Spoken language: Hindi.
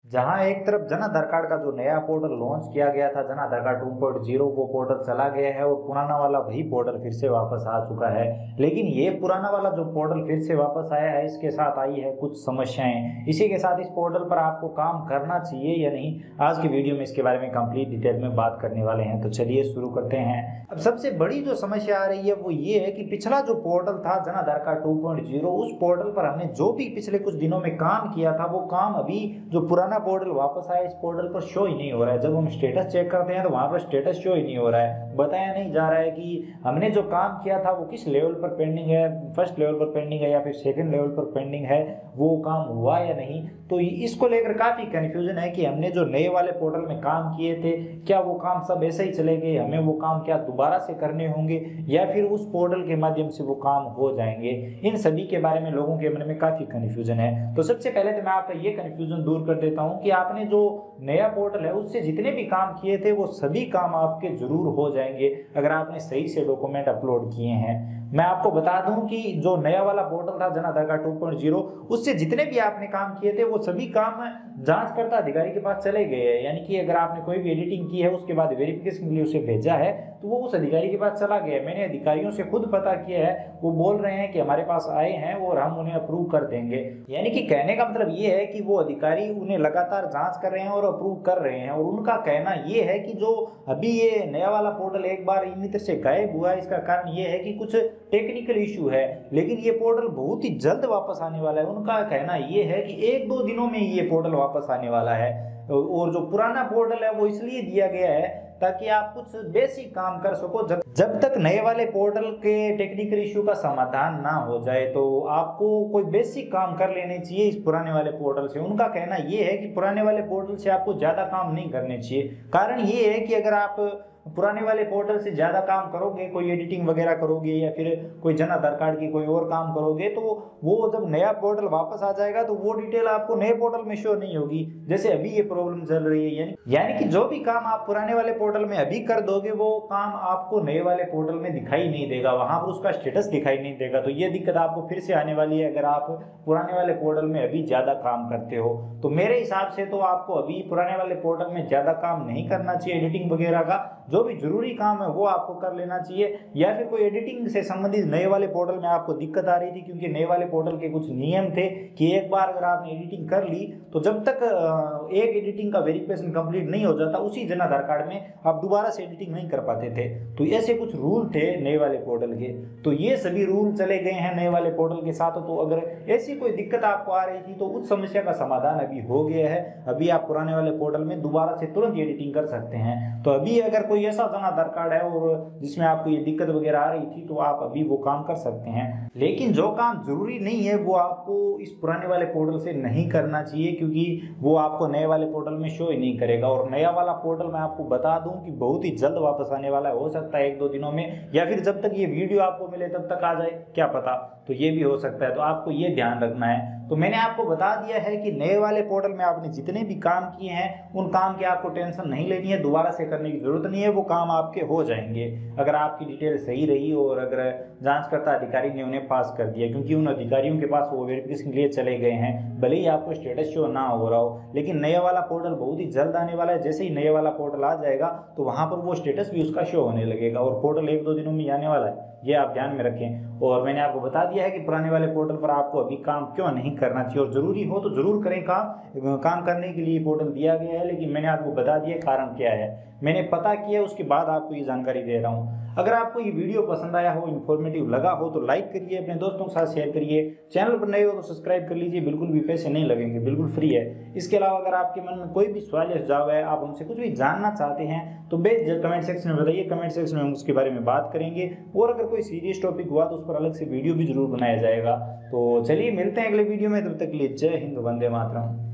जहां एक तरफ जन आधार कार्ड का जो नया पोर्टल लॉन्च किया गया था, जन आधार कार्ड 2.0, वो पोर्टल चला गया है और पुराना वाला वही पोर्टल फिर से वापस आ चुका है। लेकिन ये पुराना वाला जो पोर्टल फिर से वापस आया है, इसके साथ आई है कुछ समस्याएं। इसी के साथ इस पोर्टल पर आपको काम करना चाहिए या नहीं, आज की वीडियो में इसके बारे में कंप्लीट डिटेल में बात करने वाले हैं। तो चलिए शुरू करते हैं। अब सबसे बड़ी जो समस्या आ रही है वो ये है कि पिछला जो पोर्टल था जन आधार कार्ड 2.0, उस पोर्टल पर हमने जो भी पिछले कुछ दिनों में काम किया था, वो काम अभी जो पुराना पोर्टल वापस आया, इस पोर्टल पर शो ही नहीं हो रहा है। जब हम स्टेटस चेक करते हैं तो वहां पर स्टेटस शो ही नहीं हो रहा है, बताया नहीं जा रहा है कि हमने जो काम किया था वो किस लेवल पर पेंडिंग है, फर्स्ट लेवल पर पेंडिंग है या फिर सेकंड लेवल पर पेंडिंग है, वो काम हुआ या नहीं। तो इसको लेकर काफी कंफ्यूजन है कि हमने जो नए वाले पोर्टल में काम किए थे, क्या वो काम सब ऐसे ही चले गए, हमें वो काम क्या दोबारा से करने होंगे या फिर उस पोर्टल के माध्यम से वो काम हो जाएंगे। इन सभी के बारे में लोगों के मन में काफी कंफ्यूजन है। तो सबसे पहले तो मैं आपका ये कंफ्यूजन दूर कर देता हूं कि आपने जो नया पोर्टल है उससे जितने भी काम किए थे वो सभी काम आपके जरूर हो जाएंगे अगर आपने सही से डॉक्यूमेंट अपलोड किए हैं। मैं आपको बता दूं कि जो नया वाला पोर्टल था जन आधार कार्ड 2.0, उससे जितने भी आपने काम किए थे वो सभी काम जांचकर्ता अधिकारी के पास चले गए हैं। यानी कि अगर आपने कोई भी एडिटिंग की है उसके बाद वेरिफिकेशन के लिए उसे भेजा है तो वो उस अधिकारी के पास चला गया। मैंने अधिकारियों से खुद पता किया है, वो बोल रहे हैं कि हमारे पास आए हैं और हम उन्हें अप्रूव कर देंगे। यानी कि कहने का मतलब ये है कि वो अधिकारी उन्हें लगातार जांच कर रहे हैं और अप्रूव कर रहे हैं। और उनका कहना ये है कि जो अभी ये नया वाला पोर्टल एक बार इन तरह से गायब हुआ, इसका कारण ये है कि कुछ टेक्निकल इशू है, लेकिन ये पोर्टल बहुत ही जल्द वापस आने वाला है। उनका कहना ये है कि 1-2 दिनों में ये पोर्टल वापस आने वाला है। और जो पुराना पोर्टल है वो इसलिए दिया गया है ताकि आप कुछ बेसिक काम कर सको। जब तक नए वाले पोर्टल के टेक्निकल इशू का समाधान ना हो जाए तो आपको कोई बेसिक काम कर लेने चाहिए इस पुराने वाले पोर्टल से। उनका कहना ये है कि पुराने वाले पोर्टल से आपको ज्यादा काम नहीं करने चाहिए। कारण ये है कि अगर आप पुराने वाले पोर्टल से ज्यादा काम करोगे, कोई एडिटिंग वगैरह करोगे या फिर कोई जन आधार कार्ड की कोई और काम करोगे, तो वो जब नया पोर्टल वापस आ जाएगा तो वो डिटेल आपको नए पोर्टल में शो नहीं होगी, जैसे अभी ये प्रॉब्लम चल रही है। यानी कि जो भी काम आप पुराने वाले पोर्टल में अभी कर दोगे वो काम आपको नए वाले पोर्टल में दिखाई नहीं देगा, वहां पर उसका स्टेटस दिखाई नहीं देगा। तो ये दिक्कत आपको फिर से आने वाली है अगर आप पुराने वाले पोर्टल में अभी ज्यादा काम करते हो। तो मेरे हिसाब से तो आपको अभी पुराने वाले पोर्टल में ज्यादा काम नहीं करना चाहिए। एडिटिंग वगैरह का जो भी जरूरी काम है वो आपको कर लेना चाहिए। या फिर कोई एडिटिंग से संबंधित नए वाले पोर्टल में आपको दिक्कत आ रही थी, क्योंकि नए वाले पोर्टल के कुछ नियम थे कि एक बार अगर आपने एडिटिंग कर ली तो जब तक एक एडिटिंग का वेरिफिकेशन कंप्लीट नहीं हो जाता, उसी जन आधार कार्ड में आप दोबारा से एडिटिंग नहीं कर पाते थे। तो ऐसे कुछ रूल थे नए वाले पोर्टल के, तो ये सभी रूल चले गए हैं नए वाले पोर्टल के साथ। तो अगर ऐसी कोई दिक्कत आपको आ रही थी तो उस समस्या का समाधान अभी हो गया है। अभी आप पुराने वाले पोर्टल में दोबारा से तुरंत एडिटिंग कर सकते हैं। तो अभी अगर कोई ऐसा जन आधार कार्ड है और जिसमें आपको ये दिक्कत वगैरह आ रही थी तो आप अभी वो काम कर सकते हैं। लेकिन जो काम जरूरी नहीं है वो आपको इस पुराने वाले पोर्टल से नहीं करना चाहिए, क्योंकि वो आपको नए वाले पोर्टल में शो ही नहीं करेगा। और नया वाला पोर्टल मैं आपको बता दूं कि बहुत ही जल्द वापस आने वाला है, हो सकता है 1-2 दिनों में, या फिर जब तक ये वीडियो आपको मिले तब तक आ जाए, क्या पता। तो ये भी हो सकता है, तो आपको ये ध्यान रखना है। तो मैंने आपको बता दिया है कि नए वाले पोर्टल में आपने जितने भी काम किए हैं उन काम की आपको टेंशन नहीं लेनी है, दोबारा से करने की जरूरत नहीं है, वो काम आपके हो जाएंगे अगर आपकी डिटेल सही रही और अगर जांचकर्ता अधिकारी ने उन्हें पास कर दिया। क्योंकि उन अधिकारियों के पास वो वेरिफिकेशन के लिए चले गए हैं, भले ही आपको स्टेटस शो ना हो रहा हो। लेकिन नया वाला पोर्टल बहुत ही जल्द आने वाला है। जैसे ही नया वाला पोर्टल आ जाएगा तो वहां पर वो स्टेटस भी उसका शो होने लगेगा और पोर्टल 1-2 दिनों में आने वाला है, ये आप ध्यान में रखें। और मैंने आपको बता दिया है कि पुराने वाले पोर्टल पर आपको अभी काम क्यों नहीं करना चाहिए, और जरूरी हो तो जरूर करें काम करने के लिए पोर्टल दिया गया है। लेकिन मैंने आपको बता दिया कारण क्या है, मैंने पता किया, उसके बाद आपको ये जानकारी दे रहा हूँ। अगर आपको ये वीडियो पसंद आया हो, इन्फॉर्मेटिव लगा हो तो लाइक करिए, अपने दोस्तों के साथ शेयर करिए। चैनल पर नए हो तो सब्सक्राइब कर लीजिए, बिल्कुल भी पैसे नहीं लगेंगे, बिल्कुल फ्री है। इसके अलावा अगर आपके मन में कोई भी सवाल या सुझाव है, आप हमसे कुछ भी जानना चाहते हैं तो बेझिझक कमेंट सेक्शन में बताइए। कमेंट सेक्शन में हम उसके बारे में बात करेंगे, और अगर कोई सीरियस टॉपिक हुआ तो उस पर अलग से वीडियो भी जरूर बनाया जाएगा। तो चलिए मिलते हैं अगले वीडियो में, तब तक के लिए जय हिंद, वंदे मातरम।